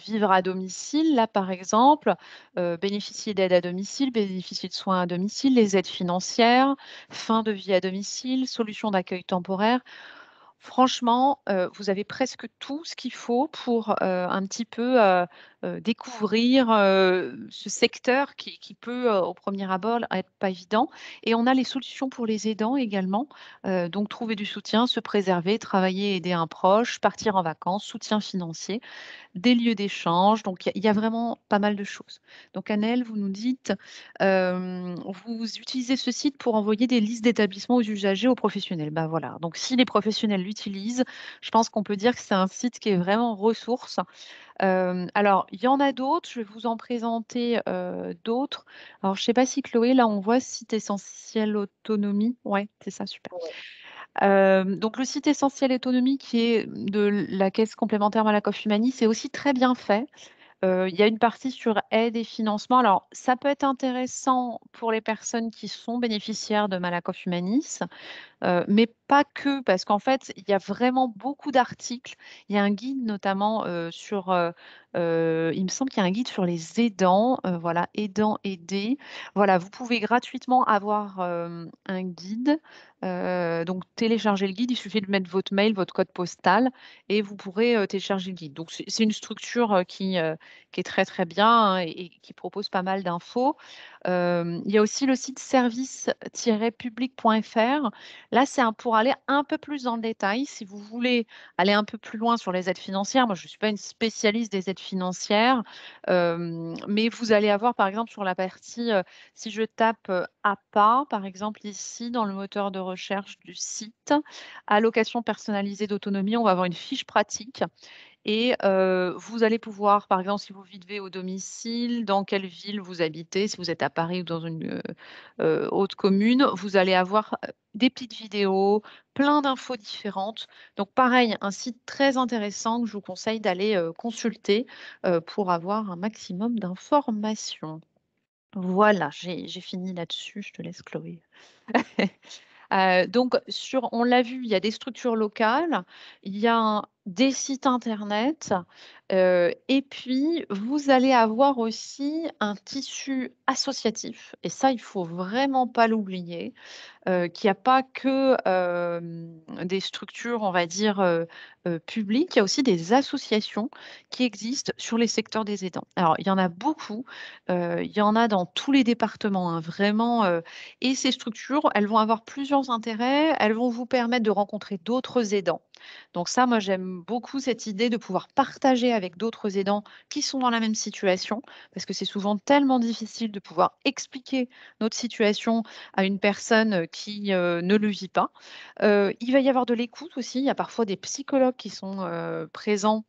vivre à domicile, là par exemple, bénéficier d'aide à domicile, bénéficier de soins à domicile, les aides financières, fin de vie à domicile, solution d'accueil temporaire. Franchement, vous avez presque tout ce qu'il faut pour un petit peu découvrir ce secteur qui peut, au premier abord, être pas évident. Et on a les solutions pour les aidants également. Donc, trouver du soutien, se préserver, travailler, aider un proche, partir en vacances, soutien financier, des lieux d'échange. Donc, il y a vraiment pas mal de choses. Donc, Annelle, vous nous dites, vous utilisez ce site pour envoyer des listes d'établissements aux usagers, aux professionnels. Ben voilà. Donc, si les professionnels l'utilisent, je pense qu'on peut dire que c'est un site qui est vraiment ressource. Alors, il y en a d'autres. Je vais vous en présenter d'autres. Alors, je ne sais pas si Chloé, là, on voit site essentiel autonomie. Ouais, c'est ça, super. Donc, le site essentiel autonomie qui est de la caisse complémentaire Malakoff Humanis, c'est aussi très bien fait. Il y a une partie sur aide et financement. Alors, ça peut être intéressant pour les personnes qui sont bénéficiaires de Malakoff Humanis, mais pas que, parce qu'en fait, il y a vraiment beaucoup d'articles. Il y a un guide notamment sur, il me semble qu'il y a un guide sur les aidants, voilà, aidants, aidés. Voilà, vous pouvez gratuitement avoir un guide. Donc, télécharger le guide, il suffit de mettre votre mail, votre code postal, et vous pourrez télécharger le guide. Donc, c'est une structure qui est très, très bien hein, et qui propose pas mal d'infos. Il y a aussi le site service-public.fr. Là, c'est pour aller un peu plus dans le détail. Si vous voulez aller un peu plus loin sur les aides financières, moi, je ne suis pas une spécialiste des aides financières, mais vous allez avoir, par exemple, sur la partie, si je tape APA, par exemple, ici, dans le moteur de recherche du site, allocation personnalisée d'autonomie, on va avoir une fiche pratique. Et vous allez pouvoir, par exemple, si vous vivez au domicile, dans quelle ville vous habitez, si vous êtes à Paris ou dans une autre commune, vous allez avoir des petites vidéos, plein d'infos différentes. Donc pareil, un site très intéressant que je vous conseille d'aller consulter pour avoir un maximum d'informations. Voilà, j'ai fini là-dessus. Je te laisse, Chloé. Donc, on l'a vu, il y a des structures locales, il y a des sites internet, et puis vous allez avoir aussi un tissu associatif. Et ça, il ne faut vraiment pas l'oublier, qu'il n'y a pas que des structures, on va dire, publiques, il y a aussi des associations qui existent sur les secteurs des aidants. Alors, il y en a beaucoup, il y en a dans tous les départements, hein, vraiment. Et ces structures, elles vont avoir plusieurs intérêts. Elles vont vous permettre de rencontrer d'autres aidants. Donc ça, moi, j'aime beaucoup cette idée de pouvoir partager avec d'autres aidants qui sont dans la même situation, parce que c'est souvent tellement difficile de pouvoir expliquer notre situation à une personne qui ne le vit pas. Il va y avoir de l'écoute aussi. Il y a parfois des psychologues qui sont présents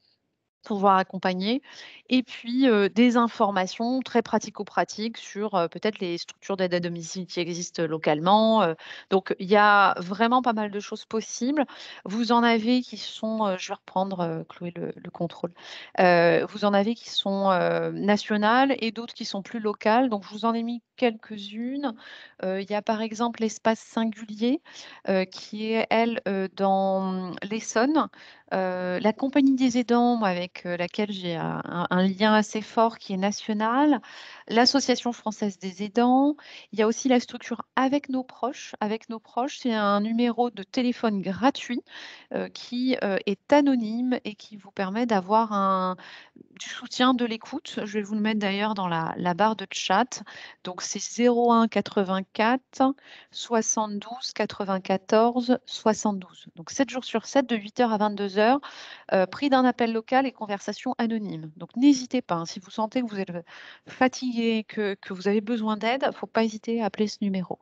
pouvoir accompagner et puis, des informations très pratico-pratiques sur, peut-être les structures d'aide à domicile qui existent localement, donc il y a vraiment pas mal de choses possibles. Vous en avez qui sont, je vais reprendre, Chloé, le contrôle. Vous en avez qui sont, nationales et d'autres qui sont plus locales, donc je vous en ai mis quelques-unes. Il y a par exemple l'Espace Singulier, qui est elle, dans l'Essonne. La Compagnie des aidants, moi, avec laquelle j'ai un lien assez fort qui est national, l'Association française des aidants. Il y a aussi la structure Avec nos proches. Avec nos proches, c'est un numéro de téléphone gratuit qui est anonyme et qui vous permet d'avoir du soutien, de l'écoute. Je vais vous le mettre d'ailleurs dans la barre de chat. Donc c'est 01 84 72 94 72. Donc 7 jours sur 7, de 8h à 22h, pris d'un appel local et conversation anonyme. Donc n'hésitez pas, hein, si vous sentez que vous êtes fatigué, que vous avez besoin d'aide, il ne faut pas hésiter à appeler ce numéro.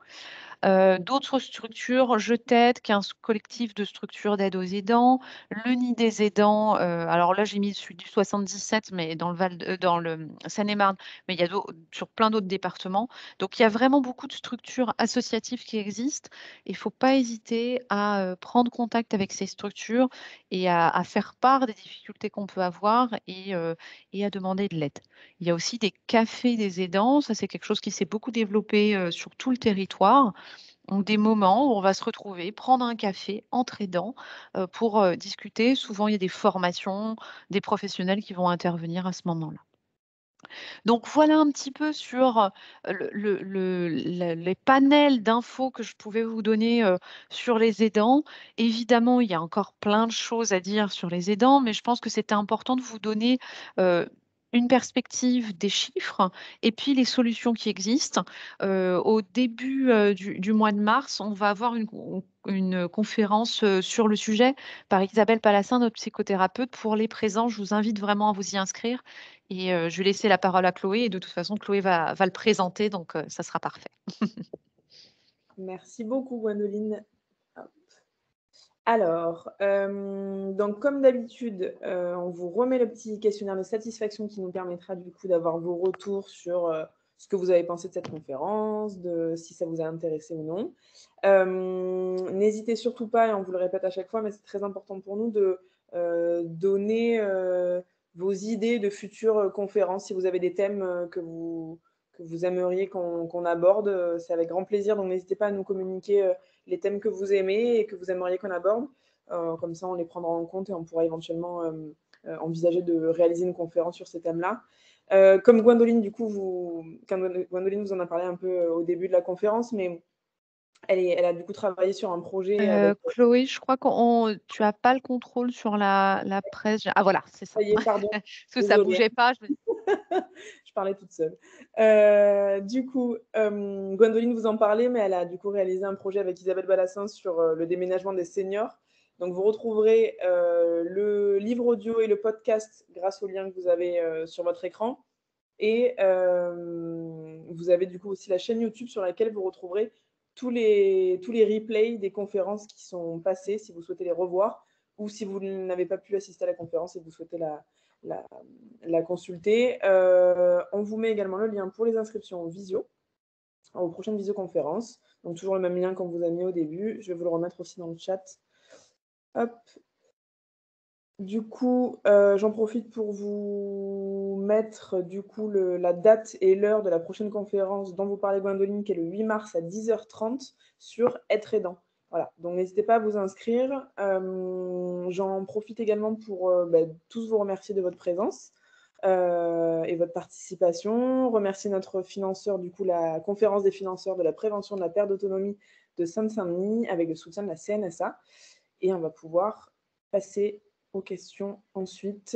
D'autres structures, Je t'aide, qui est un collectif de structures d'aide aux aidants, le Nid des aidants, alors là j'ai mis celui du 77, mais dans le Seine-et-Marne, mais il y a sur plein d'autres départements. Donc il y a vraiment beaucoup de structures associatives qui existent et il ne faut pas hésiter à prendre contact avec ces structures et à faire part des difficultés qu'on peut avoir et à demander de l'aide. Il y a aussi des cafés des aidants, ça c'est quelque chose qui s'est beaucoup développé sur tout le territoire. Donc des moments où on va se retrouver, prendre un café entre aidants, pour, discuter. Souvent, il y a des formations, des professionnels qui vont intervenir à ce moment-là. Donc voilà un petit peu sur, les panels d'infos que je pouvais vous donner, sur les aidants. Évidemment, il y a encore plein de choses à dire sur les aidants, mais je pense que c'était important de vous donner, une perspective des chiffres et puis les solutions qui existent. Au début, du mois de mars, on va avoir une conférence, sur le sujet par Isabelle Palassin, notre psychothérapeute. Pour les présents, je vous invite vraiment à vous y inscrire et je vais laisser la parole à Chloé et de toute façon, Chloé va le présenter, donc ça sera parfait. Merci beaucoup, Gwendoline. Hop. Alors, donc comme d'habitude, on vous remet le petit questionnaire de satisfaction qui nous permettra du coup d'avoir vos retours sur ce que vous avez pensé de cette conférence, de si ça vous a intéressé ou non. N'hésitez surtout pas, et on vous le répète à chaque fois, mais c'est très important pour nous de donner vos idées de futures conférences. Si vous avez des thèmes que vous aimeriez qu'on aborde, c'est avec grand plaisir. Donc n'hésitez pas à nous communiquer les thèmes que vous aimez et que vous aimeriez qu'on aborde. Comme ça, on les prendra en compte et on pourra éventuellement envisager de réaliser une conférence sur ces thèmes-là. Comme Gwendoline, du coup, Gwendoline vous en a parlé un peu au début de la conférence, mais elle a du coup travaillé sur un projet avec... Chloé, je crois que tu as pas le contrôle sur la presse. Ah voilà, c'est ça. Ça y est, pardon. Parce que ça Désolée. bougeait pas, je me dis Je parlais toute seule. Du coup, Gwendoline vous en parlait, mais elle a du coup réalisé un projet avec Isabelle Balassin sur le déménagement des seniors. Donc, vous retrouverez le livre audio et le podcast grâce au lien que vous avez sur votre écran. Et vous avez du coup aussi la chaîne YouTube sur laquelle vous retrouverez tous les replays des conférences qui sont passées, si vous souhaitez les revoir, ou si vous n'avez pas pu assister à la conférence et que vous souhaitez la consulter. On vous met également le lien pour les inscriptions en visio, aux prochaines visioconférences. Donc toujours le même lien qu'on vous a mis au début. Je vais vous le remettre aussi dans le chat. Hop. Du coup, j'en profite pour vous mettre du coup la date et l'heure de la prochaine conférence dont vous parlez, Gwendoline, qui est le 8 mars à 10h30 sur Être aidant. Voilà, donc n'hésitez pas à vous inscrire. J'en profite également pour tous vous remercier de votre présence et votre participation. Remercier notre financeur, du coup, la conférence des financeurs de la prévention de la perte d'autonomie de Seine-Saint-Denis avec le soutien de la CNSA. Et on va pouvoir passer aux questions ensuite.